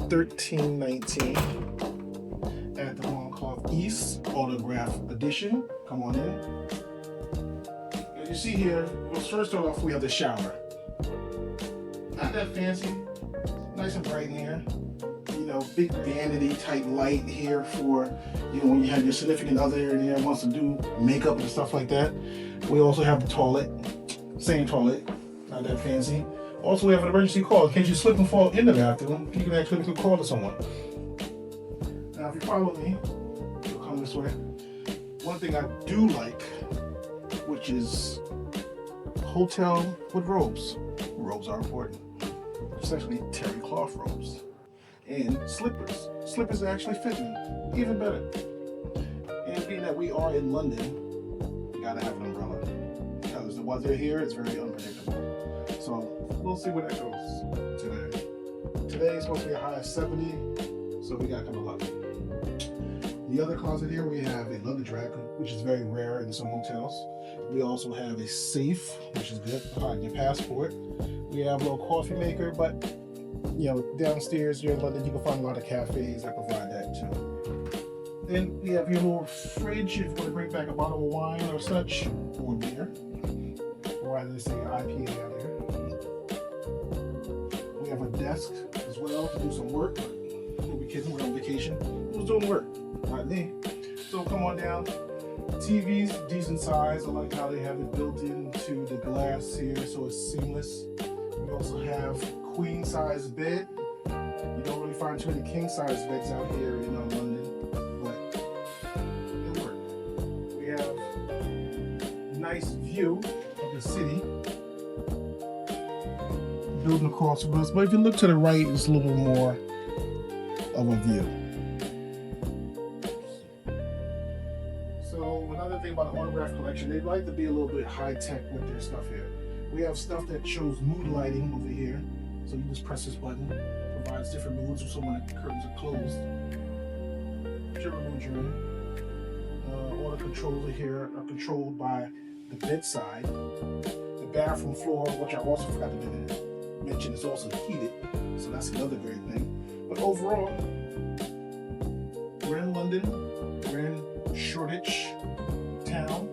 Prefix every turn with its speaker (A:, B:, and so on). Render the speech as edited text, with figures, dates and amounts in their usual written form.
A: 1319 at the Montcalm East autograph edition. Come on in. As you see here, well, first off, we have the shower. Not that fancy, nice and bright in here. You know, big vanity type light here for, you know, when you have your significant other in there wants to do makeup and stuff like that. We also have the toilet, same toilet, not that fancy. Also, we have an emergency call in case you slip and fall in the bathroom. You can actually call to someone. Now, if you follow me, you'll come this way. One thing I do like, which is hotel with robes. Robes are important, especially terry cloth robes. And slippers. Slippers are actually fitting, even better. And being that we are in London, you gotta have an umbrella. Because the weather here is very unpredictable. So we'll see where that goes today. Today is supposed to be a high of 70, so we got kind of lucky. The other closet here, we have a luggage rack, which is very rare in some hotels. We also have a safe, which is good for hiding your passport. We have a little coffee maker, but you know, downstairs here in London, you can find a lot of cafes that provide that too. Then we have your little fridge if you want to bring back a bottle of wine or such, or beer, or either say IPA out here. We have a desk as well to do some work. We'll be kidding, we're on vacation. Who's doing work? Not me. So come on down. TV's decent size. I like how they have it built into the glass here, so it's seamless. We also have queen size bed. You don't really find too many king size beds out here in London, but it'll work. We have a nice view of the city. Building across from us, but if you look to the right, it's a little more of a view. So another thing about the autograph collection, they like to be a little bit high tech with their stuff here. We have stuff that shows mood lighting over here. So you just press this button, provides different moods for someone when the curtains are closed. Whichever mood you're in. All the controls are here are controlled by the bedside. The bathroom floor, which I also forgot to mention, is also heated. So that's another great thing. But overall, we're in London. We're in Shoreditch town.